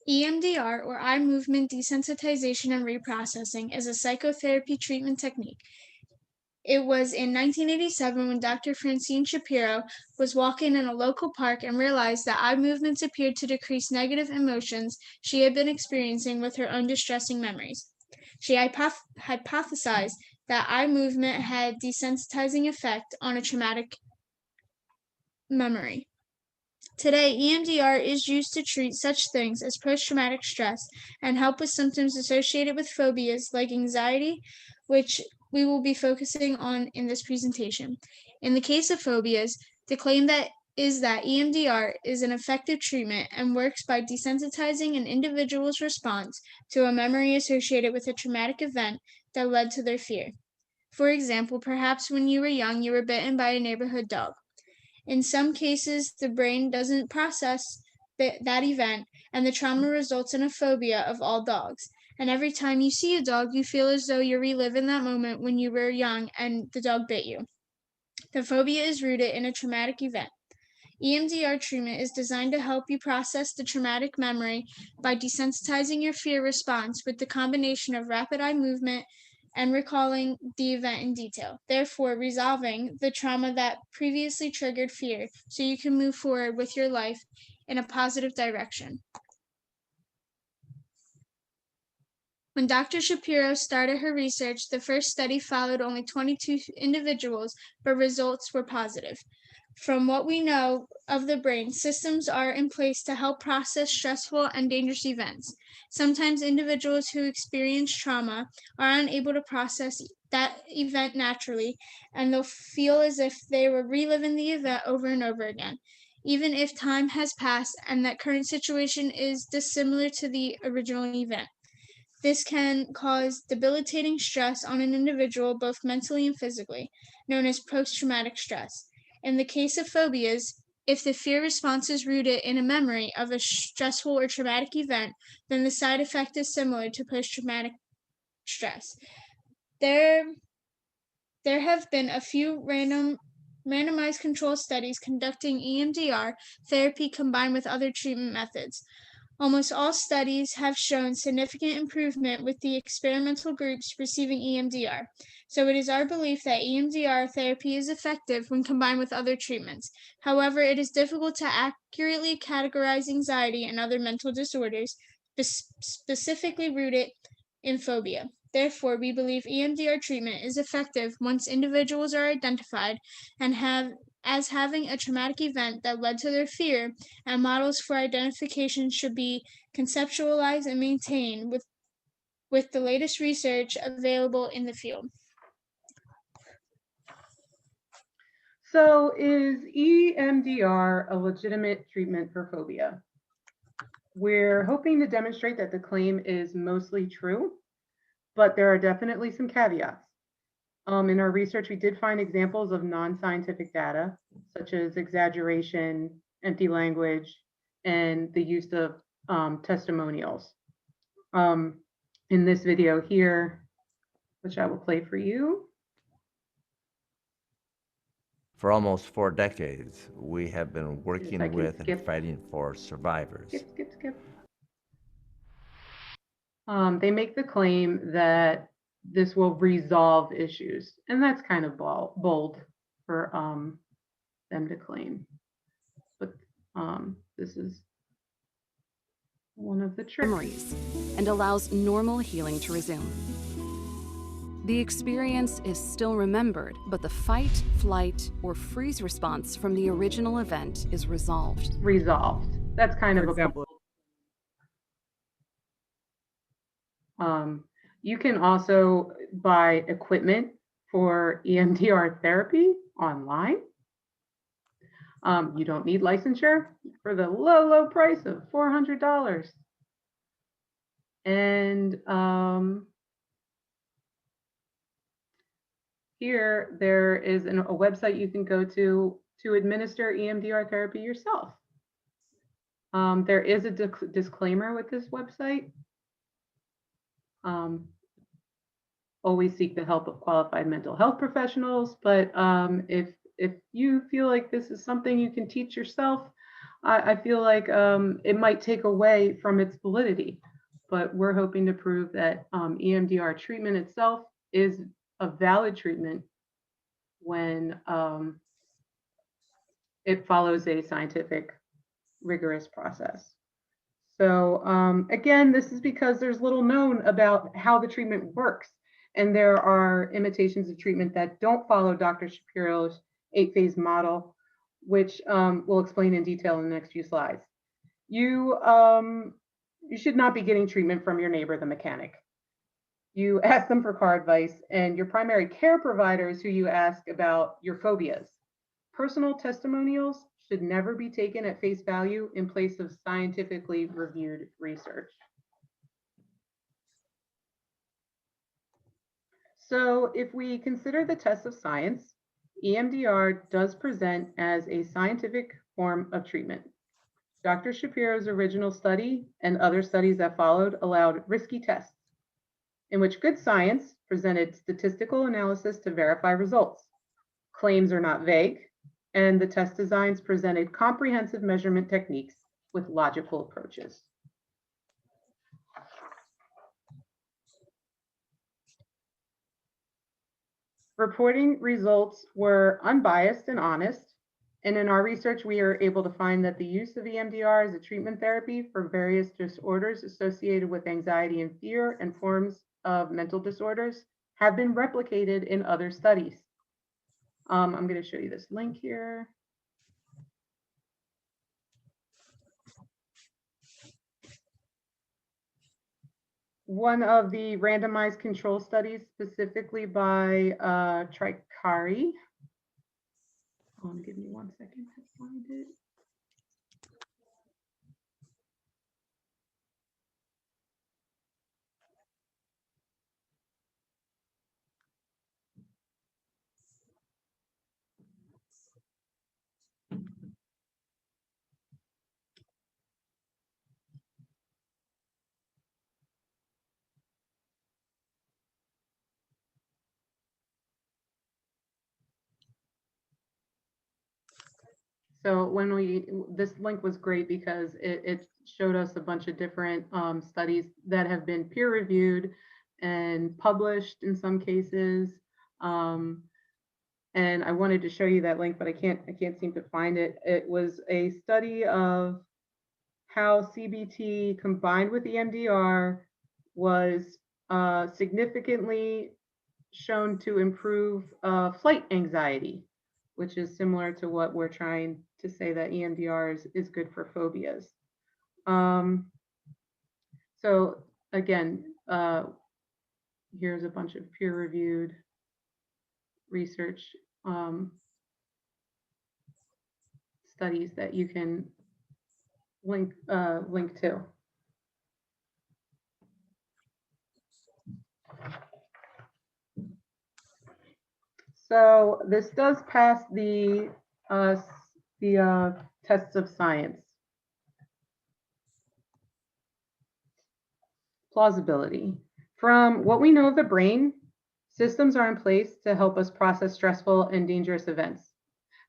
EMDR, or eye movement desensitization and reprocessing, is a psychotherapy treatment technique. It was in 1987 when Dr. Francine Shapiro was walking in a local park and realized that eye movements appeared to decrease negative emotions she had been experiencing with her own distressing memories. She hypothesized that eye movement had desensitizing effect on a traumatic memory. Today, EMDR is used to treat such things as post-traumatic stress and help with symptoms associated with phobias like anxiety, which we will be focusing on in this presentation. In the case of phobias, the claim is that EMDR is an effective treatment and works by desensitizing an individual's response to a memory associated with a traumatic event that led to their fear. For example, perhaps when you were young, you were bitten by a neighborhood dog. In some cases, the brain doesn't process that event, and the trauma results in a phobia of all dogs. And every time you see a dog, you feel as though you're reliving that moment when you were young and the dog bit you. The phobia is rooted in a traumatic event. EMDR treatment is designed to help you process the traumatic memory by desensitizing your fear response with the combination of rapid eye movement and recalling the event in detail, therefore resolving the trauma that previously triggered fear so you can move forward with your life in a positive direction. When Dr. Shapiro started her research, the first study followed only 22 individuals, but results were positive. From what we know of the brain, systems are in place to help process stressful and dangerous events. Sometimes individuals who experience trauma are unable to process that event naturally, and they'll feel as if they were reliving the event over and over again, even if time has passed and that current situation is dissimilar to the original event. This can cause debilitating stress on an individual, both mentally and physically, known as post-traumatic stress. In the case of phobias, if the fear response is rooted in a memory of a stressful or traumatic event, then the side effect is similar to post-traumatic stress. There have been a few randomized control studies conducting EMDR therapy combined with other treatment methods. Almost all studies have shown significant improvement with the experimental groups receiving EMDR, so it is our belief that EMDR therapy is effective when combined with other treatments. However, it is difficult to accurately categorize anxiety and other mental disorders, specifically rooted in phobia. Therefore, we believe EMDR treatment is effective once individuals are identified and as having a traumatic event that led to their fear, and models for identification should be conceptualized and maintained with the latest research available in the field. So is EMDR a legitimate treatment for phobia? We're hoping to demonstrate that the claim is mostly true, but there are definitely some caveats. In our research, we did find examples of non-scientific data, such as exaggeration, empty language, and the use of testimonials. In this video here, which I will play for you. For almost 4 decades, we have been working with and fighting for survivors. Skip. They make the claim that this will resolve issues, and that's kind of bold for them to claim. But this is one of the tricks. Memories and allows normal healing to resume. The experience is still remembered, but the fight, flight, or freeze response from the original event is resolved. That's kind of For example. You can also buy equipment for EMDR therapy online. You don't need licensure for the low price of $400. And here there is a website you can go to administer EMDR therapy yourself. There is a disclaimer with this website. Always seek the help of qualified mental health professionals, but if you feel like this is something you can teach yourself, I feel like it might take away from its validity, but we're hoping to prove that EMDR treatment itself is a valid treatment when it follows a scientific, rigorous process. So again, this is because there's little known about how the treatment works. And there are imitations of treatment that don't follow Dr. Shapiro's 8-phase model, which we'll explain in detail in the next few slides. You should not be getting treatment from your neighbor, the mechanic. You ask them for car advice, and your primary care provider is who you ask about your phobias. Personal testimonials should never be taken at face value in place of scientifically reviewed research. So if we consider the test of science, EMDR does present as a scientific form of treatment. Dr. Shapiro's original study and other studies that followed allowed risky tests in which good science presented statistical analysis to verify results. Claims are not vague, and the test designs presented comprehensive measurement techniques with logical approaches. Reporting results were unbiased and honest, and in our research, we are able to find that the use of EMDR as a treatment therapy for various disorders associated with anxiety and fear and forms of mental disorders have been replicated in other studies. I'm going to show you this link here. One of the randomized control studies, specifically by Tricari. Give me 1 second to find it. So this link was great because it showed us a bunch of different studies that have been peer reviewed and published in some cases. And I wanted to show you that link, but I can't seem to find it. It was a study of how CBT combined with EMDR was significantly shown to improve flight anxiety, which is similar to what we're trying to say that EMDR is good for phobias. So again, here's a bunch of peer-reviewed research studies that you can link to. So this does pass the tests of science. Plausibility. From what we know of the brain, systems are in place to help us process stressful and dangerous events.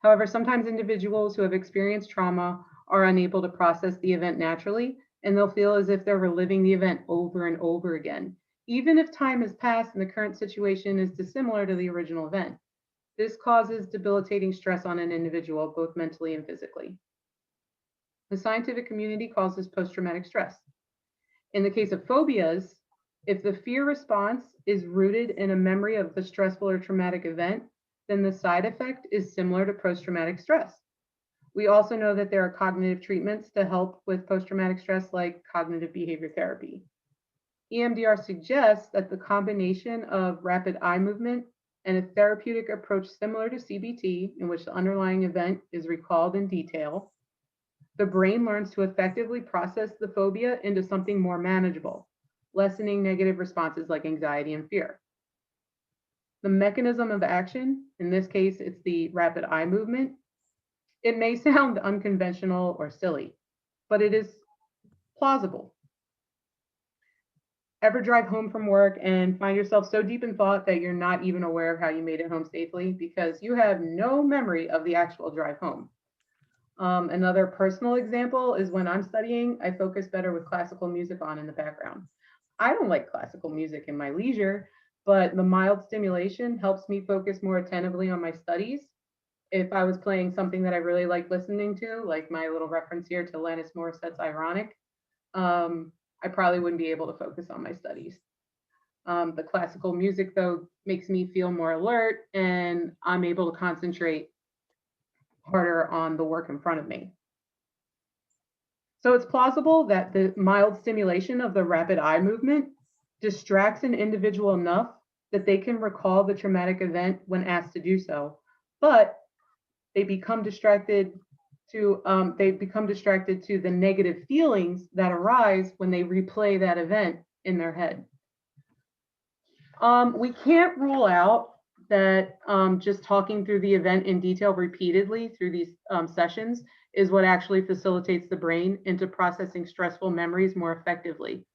However, sometimes individuals who have experienced trauma are unable to process the event naturally, and they'll feel as if they're reliving the event over and over again, even if time has passed and the current situation is dissimilar to the original event. This causes debilitating stress on an individual, both mentally and physically. The scientific community calls this post-traumatic stress. In the case of phobias, if the fear response is rooted in a memory of the stressful or traumatic event, then the side effect is similar to post-traumatic stress. We also know that there are cognitive treatments to help with post-traumatic stress, like cognitive behavior therapy. EMDR suggests that the combination of rapid eye movement and a therapeutic approach similar to CBT, in which the underlying event is recalled in detail, the brain learns to effectively process the phobia into something more manageable, lessening negative responses like anxiety and fear. The mechanism of action, in this case, it's the rapid eye movement. It may sound unconventional or silly, but it is plausible. Ever drive home from work and find yourself so deep in thought that you're not even aware of how you made it home safely because you have no memory of the actual drive home? Another personal example is when I'm studying, I focus better with classical music on in the background. I don't like classical music in my leisure, but the mild stimulation helps me focus more attentively on my studies. If I was playing something that I really like listening to, like my little reference here to Alanis Morissette's Ironic, I probably wouldn't be able to focus on my studies. The classical music, though, makes me feel more alert and I'm able to concentrate harder on the work in front of me. So it's plausible that the mild stimulation of the rapid eye movement distracts an individual enough that they can recall the traumatic event when asked to do so, but they become distracted to the negative feelings that arise when they replay that event in their head. We can't rule out that just talking through the event in detail repeatedly through these sessions is what actually facilitates the brain into processing stressful memories more effectively.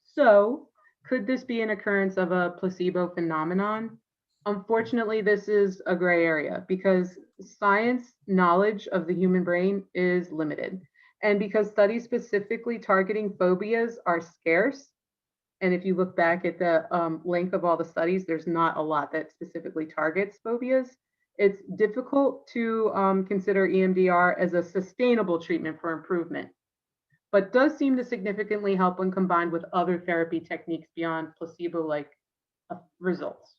So, could this be an occurrence of a placebo phenomenon? Unfortunately, this is a gray area because science knowledge of the human brain is limited. And because studies specifically targeting phobias are scarce, and if you look back at the length of all the studies, there's not a lot that specifically targets phobias. It's difficult to consider EMDR as a sustainable treatment for improvement, but does seem to significantly help when combined with other therapy techniques beyond placebo-like results.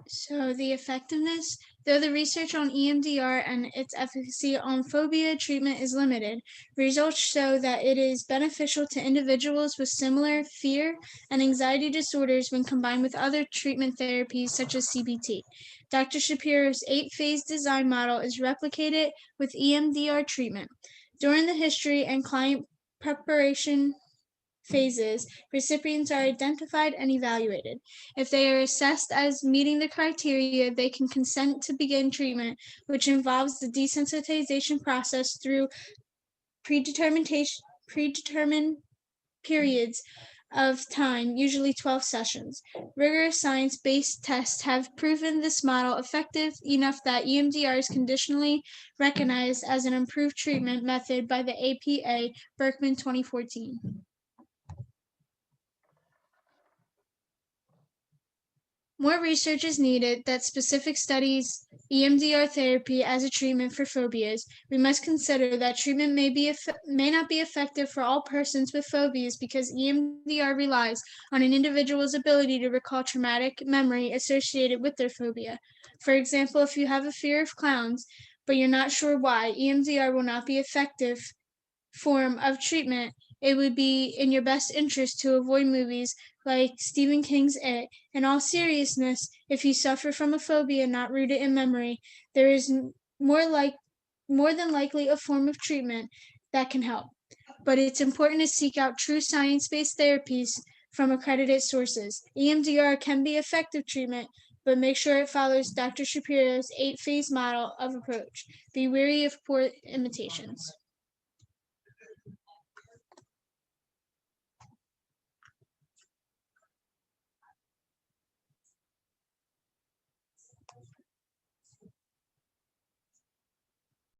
So the effectiveness, though the research on EMDR and its efficacy on phobia treatment is limited, results show that it is beneficial to individuals with similar fear and anxiety disorders when combined with other treatment therapies such as CBT. Dr. Shapiro's 8-phase design model is replicated with EMDR treatment. During the history and client preparation phases, recipients are identified and evaluated. If they are assessed as meeting the criteria, they can consent to begin treatment, which involves the desensitization process through predetermined periods of time, usually 12 sessions. Rigorous science-based tests have proven this model effective enough that EMDR is conditionally recognized as an approved treatment method by the APA Berkman 2014. More research is needed that specific studies EMDR therapy as a treatment for phobias. We must consider that treatment may not be effective for all persons with phobias because EMDR relies on an individual's ability to recall traumatic memory associated with their phobia. For example, if you have a fear of clowns, but you're not sure why, EMDR will not be effective form of treatment. It would be in your best interest to avoid movies like Stephen King's It. In all seriousness, if you suffer from a phobia not rooted in memory, there is more than likely a form of treatment that can help. But it's important to seek out true science-based therapies from accredited sources. EMDR can be effective treatment, but make sure it follows Dr. Shapiro's 8-phase model of approach. Be wary of poor imitations.